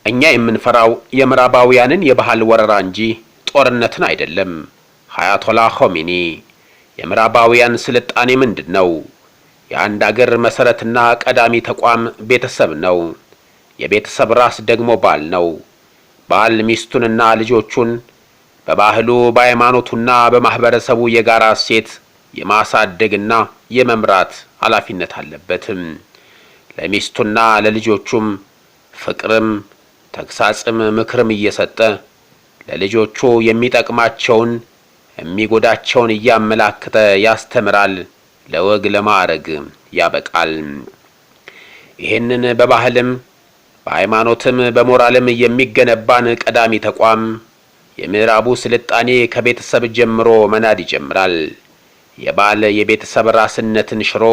እኛ የምንፈራው የምዕራባውያንን የባህል ወረራ እንጂ ጦርነትን አይደለም። አያቶላ ኾሜኒ የምዕራባውያን ስልጣኔ ምንድነው? የአንድ አገር መሰረትና ቀዳሚ ተቋም ቤተሰብ ነው። የቤተሰብ ራስ ደግሞ ባል ነው። ባል ሚስቱንና ልጆቹን በባህሉ በሃይማኖቱና በማህበረሰቡ የጋራ እሴት የማሳደግና የመምራት ኃላፊነት አለበት። ለሚስቱና ለልጆቹም ፍቅርም ተግሳጽም ምክርም እየሰጠ ለልጆቹ የሚጠቅማቸውን የሚጎዳቸውን እያመላከተ ያስተምራል፣ ለወግ ለማዕረግ ያበቃል። ይህንን በባህልም በሃይማኖትም በሞራልም የሚገነባን ቀዳሚ ተቋም የምዕራቡ ስልጣኔ ከቤተሰብ ጀምሮ መናድ ይጀምራል። የባል የቤተሰብ ራስነትን ሽሮ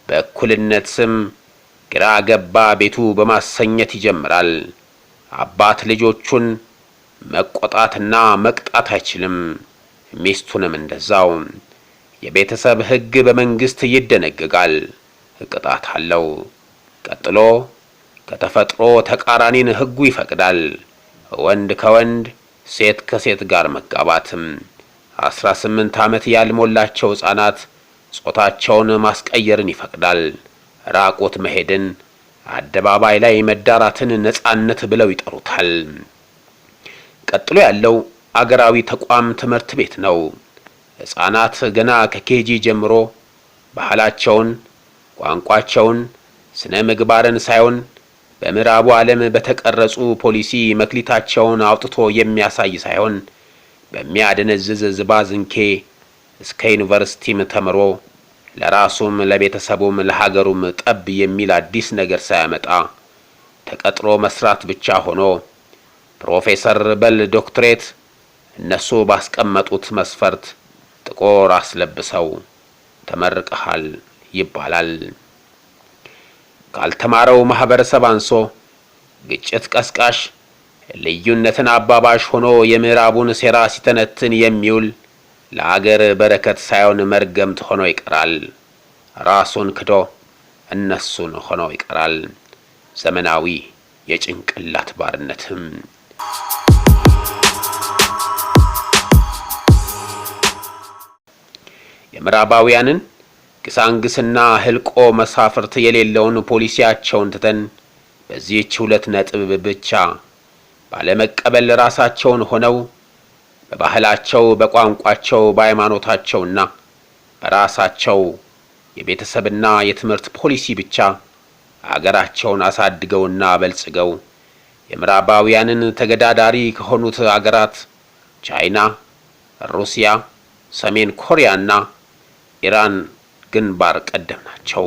በእኩልነት ስም ግራ ገባ ቤቱ በማሰኘት ይጀምራል። አባት ልጆቹን መቆጣትና መቅጣት አይችልም፣ ሚስቱንም እንደዛው። የቤተሰብ ሕግ በመንግስት ይደነግጋል፣ ቅጣት አለው። ቀጥሎ ከተፈጥሮ ተቃራኒን ሕጉ ይፈቅዳል። ወንድ ከወንድ ሴት ከሴት ጋር መጋባትም 18 ዓመት ያልሞላቸው ሕፃናት ጾታቸውን ማስቀየርን ይፈቅዳል። ራቆት መሄድን፣ አደባባይ ላይ መዳራትን ነጻነት ብለው ይጠሩታል። ቀጥሎ ያለው አገራዊ ተቋም ትምህርት ቤት ነው። ሕፃናት ገና ከኬጂ ጀምሮ ባህላቸውን፣ ቋንቋቸውን፣ ስነ ምግባርን ሳይሆን በምዕራቡ ዓለም በተቀረጹ ፖሊሲ መክሊታቸውን አውጥቶ የሚያሳይ ሳይሆን በሚያደነዝዝ ዝባዝንኬ እስከ ዩኒቨርሲቲም ተምሮ ለራሱም ለቤተሰቡም ለሀገሩም ጠብ የሚል አዲስ ነገር ሳያመጣ ተቀጥሮ መስራት ብቻ ሆኖ ፕሮፌሰር በል ዶክትሬት እነሱ ባስቀመጡት መስፈርት ጥቁር አስለብሰው ተመርቀሃል ይባላል። ካልተማረው ማህበረሰብ አንሶ ግጭት ቀስቃሽ ልዩነትን አባባሽ ሆኖ የምዕራቡን ሴራ ሲተነትን የሚውል ለአገር በረከት ሳይሆን መርገምት ሆኖ ይቀራል። ራሱን ክዶ እነሱን ሆኖ ይቀራል። ዘመናዊ የጭንቅላት ባርነትም የምዕራባውያንን ግሳንግስና ህልቆ መሳፍርት የሌለውን ፖሊሲያቸውን ትተን በዚህች 2 ነጥብ ብቻ ባለመቀበል ራሳቸውን ሆነው በባህላቸው፣ በቋንቋቸው፣ በሃይማኖታቸውና በራሳቸው የቤተሰብና የትምህርት ፖሊሲ ብቻ አገራቸውን አሳድገውና በልጽገው የምዕራባውያንን ተገዳዳሪ ከሆኑት አገራት ቻይና፣ ሩሲያ፣ ሰሜን ኮሪያና ኢራን ግንባር ቀደም ናቸው።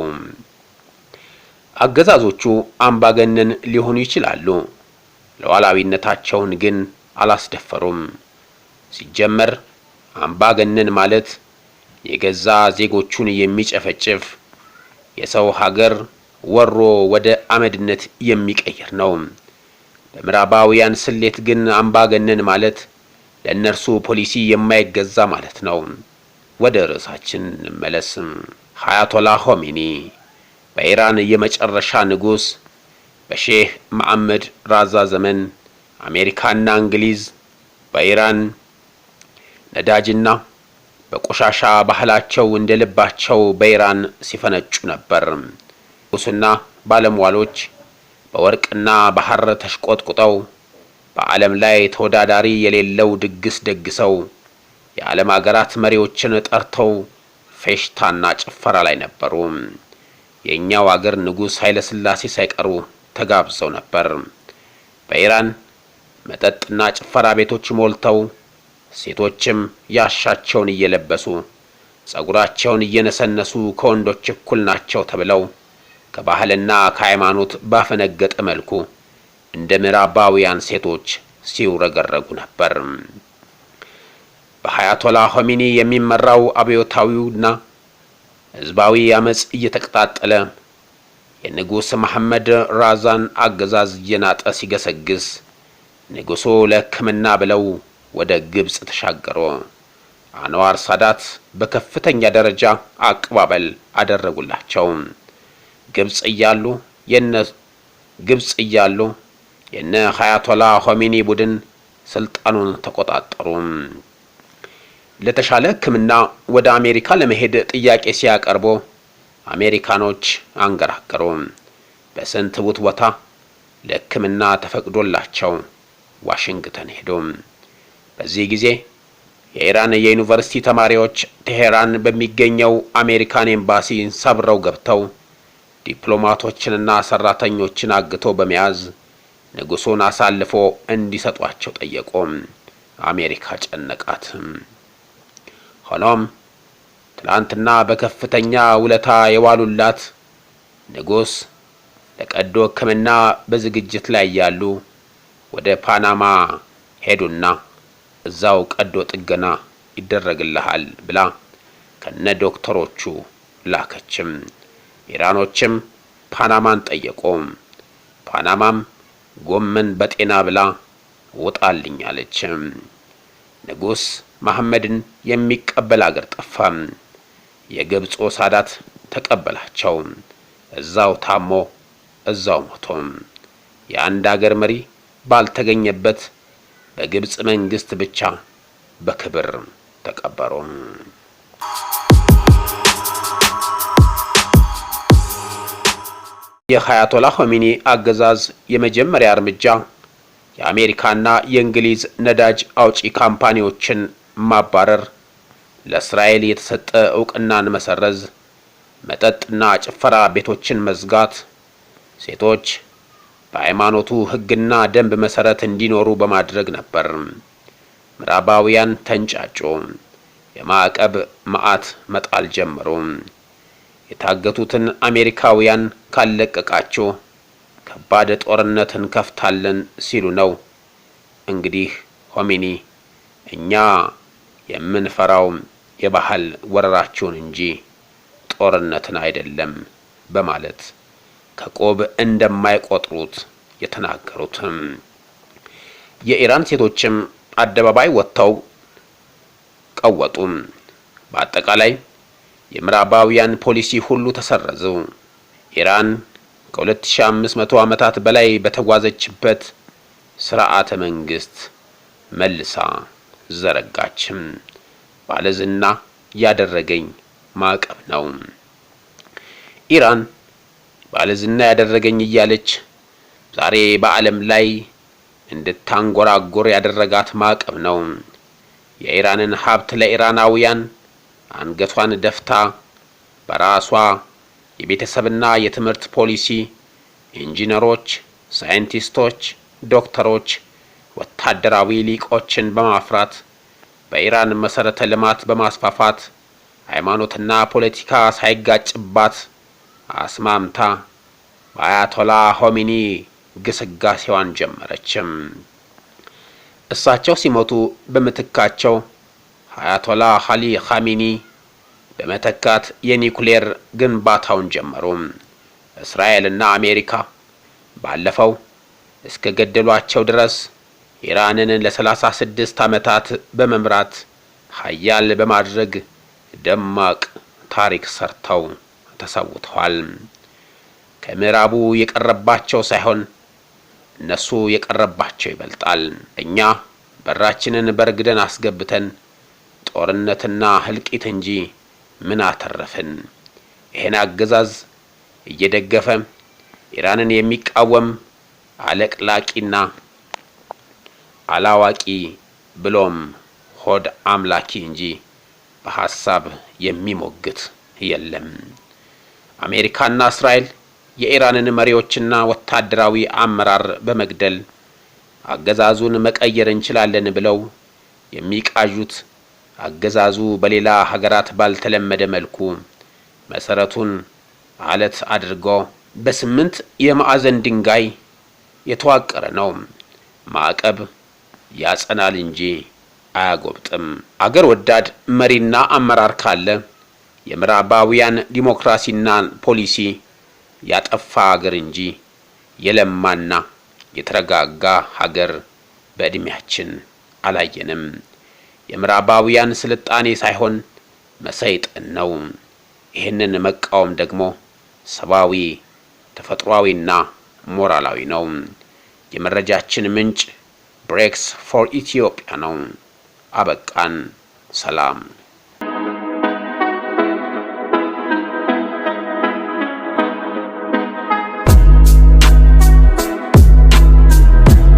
አገዛዞቹ አምባገነን ሊሆኑ ይችላሉ፣ ሉዓላዊነታቸውን ግን አላስደፈሩም። ሲጀመር አምባገነን ማለት የገዛ ዜጎቹን የሚጨፈጭፍ የሰው ሀገር ወሮ ወደ አመድነት የሚቀይር ነው። በምዕራባውያን ስሌት ግን አምባገነን ማለት ለእነርሱ ፖሊሲ የማይገዛ ማለት ነው። ወደ ርዕሳችን እንመለስ። አያቶላ ኾሜኒ በኢራን የመጨረሻ ንጉስ በሼህ መሐመድ ራዛ ዘመን አሜሪካና እንግሊዝ በኢራን ነዳጅና በቆሻሻ ባህላቸው እንደልባቸው በኢራን ሲፈነጩ ነበር። ንጉስና ባለሟሎች በወርቅና በሐር ተሽቆጥቁጠው በዓለም ላይ ተወዳዳሪ የሌለው ድግስ ደግሰው የዓለም አገራት መሪዎችን ጠርተው ፌሽታና ጭፈራ ላይ ነበሩ። የኛው አገር ንጉስ ኃይለ ሥላሴ ሳይቀሩ ተጋብዘው ነበር። በኢራን መጠጥና ጭፈራ ቤቶች ሞልተው ሴቶችም ያሻቸውን እየለበሱ ጸጉራቸውን እየነሰነሱ ከወንዶች እኩል ናቸው ተብለው ከባህልና ከሃይማኖት ባፈነገጠ መልኩ እንደ ምዕራባውያን ሴቶች ሲውረገረጉ ነበር። በአያቶላ ኾሜኒ የሚመራው አብዮታዊውና ህዝባዊ አመጽ እየተቀጣጠለ የንጉስ መሐመድ ራዛን አገዛዝ እየናጠ ሲገሰግስ ንጉሱ ለሕክምና ብለው ወደ ግብጽ ተሻገሩ። አንዋር ሳዳት በከፍተኛ ደረጃ አቀባበል አደረጉላቸው። ግብጽ እያሉ የነ አያቶላ ሆሚኒ ቡድን ስልጣኑን ተቆጣጠሩ። ለተሻለ ሕክምና ወደ አሜሪካ ለመሄድ ጥያቄ ሲያቀርቡ አሜሪካኖች አንገራገሩ። በስንት ቦታ ለሕክምና ተፈቅዶላቸው ዋሽንግተን ሄዱ። በዚህ ጊዜ የኢራን የዩኒቨርሲቲ ተማሪዎች ቴሄራን በሚገኘው አሜሪካን ኤምባሲ ሰብረው ገብተው ዲፕሎማቶችንና ሰራተኞችን አግተው በመያዝ ንጉሱን አሳልፎ እንዲሰጧቸው ጠየቁ። አሜሪካ ጨነቃት። ሆኖም ትላንትና በከፍተኛ ውለታ የዋሉላት ንጉስ ለቀዶ ሕክምና በዝግጅት ላይ ያሉ ወደ ፓናማ ሄዱና እዛው ቀዶ ጥገና ይደረግልሃል ብላ ከነ ዶክተሮቹ ላከችም። ኢራኖችም ፓናማን ጠየቁ። ፓናማም ጎመን በጤና ብላ ውጣልኝ አለች። ንጉስ መሐመድን የሚቀበል አገር ጠፋ። የግብፁ ሳዳት ተቀበላቸው። እዛው ታሞ እዛው ሞቶ የአንድ አገር መሪ ባልተገኘበት በግብፅ መንግስት ብቻ በክብር ተቀበሩ። የአያቶላ ሆሚኒ አገዛዝ የመጀመሪያ እርምጃ የአሜሪካና የእንግሊዝ ነዳጅ አውጪ ካምፓኒዎችን ማባረር፣ ለእስራኤል የተሰጠ ዕውቅናን መሰረዝ፣ መጠጥና ጭፈራ ቤቶችን መዝጋት፣ ሴቶች በሃይማኖቱ ሕግና ደንብ መሰረት እንዲኖሩ በማድረግ ነበር። ምዕራባውያን ተንጫጩ። የማዕቀብ መዓት መጣል ጀመሩ። የታገቱትን አሜሪካውያን ካለቀቃቸው ከባድ ጦርነትን ከፍታለን ሲሉ ነው። እንግዲህ ሆሚኒ እኛ የምንፈራው የባህል ወረራቸውን እንጂ ጦርነትን አይደለም በማለት ከቆብ እንደማይቆጥሩት የተናገሩት። የኢራን ሴቶችም አደባባይ ወጥተው ቀወጡ። በአጠቃላይ የምዕራባውያን ፖሊሲ ሁሉ ተሰረዙ። ኢራን ከ2500 ዓመታት በላይ በተጓዘችበት ስርዓተ መንግስት መልሳ ዘረጋችም። ባለዝና ያደረገኝ ማዕቀብ ነው። ኢራን ባለዝና ያደረገኝ እያለች ዛሬ በዓለም ላይ እንድታንጎራጎር ያደረጋት ማዕቀብ ነው። የኢራንን ሀብት ለኢራናውያን አንገቷን ደፍታ በራሷ የቤተሰብና የትምህርት ፖሊሲ ኢንጂነሮች፣ ሳይንቲስቶች፣ ዶክተሮች፣ ወታደራዊ ሊቆችን በማፍራት በኢራን መሰረተ ልማት በማስፋፋት ሃይማኖትና ፖለቲካ ሳይጋጭባት አስማምታ በአያቶላ ሆሚኒ ግስጋሴዋን ጀመረችም። እሳቸው ሲሞቱ በምትካቸው አያቶላ አሊ ኻሜኒ በመተካት የኒኩሌር ግንባታውን ጀመሩ። እስራኤልና አሜሪካ ባለፈው እስከ ገደሏቸው ድረስ ኢራንን ለ36 ዓመታት በመምራት ሀያል በማድረግ ደማቅ ታሪክ ሰርተው ተሰውተዋል። ከምዕራቡ የቀረባቸው ሳይሆን እነሱ የቀረባቸው ይበልጣል። እኛ በራችንን በርግደን አስገብተን ጦርነትና ህልቂት እንጂ ምን አተረፍን? ይሄን አገዛዝ እየደገፈ ኢራንን የሚቃወም አለቅላቂና አላዋቂ ብሎም ሆድ አምላኪ እንጂ በሐሳብ የሚሞግት የለም። አሜሪካና እስራኤል የኢራንን መሪዎችና ወታደራዊ አመራር በመግደል አገዛዙን መቀየር እንችላለን ብለው የሚቃዡት አገዛዙ በሌላ ሀገራት ባልተለመደ መልኩ መሰረቱን አለት አድርጎ በ8 የማዕዘን ድንጋይ የተዋቀረ ነው። ማዕቀብ ያጸናል እንጂ አያጎብጥም። አገር ወዳድ መሪና አመራር ካለ የምዕራባውያን ዲሞክራሲና ፖሊሲ ያጠፋ ሀገር እንጂ የለማና የተረጋጋ ሀገር በእድሜያችን አላየንም። የምዕራባውያን ስልጣኔ ሳይሆን መሰይጥን ነው። ይህንን መቃወም ደግሞ ሰብአዊ፣ ተፈጥሯዊና ሞራላዊ ነው። የመረጃችን ምንጭ ብሬክስ ፎር ኢትዮጵያ ነው። አበቃን። ሰላም።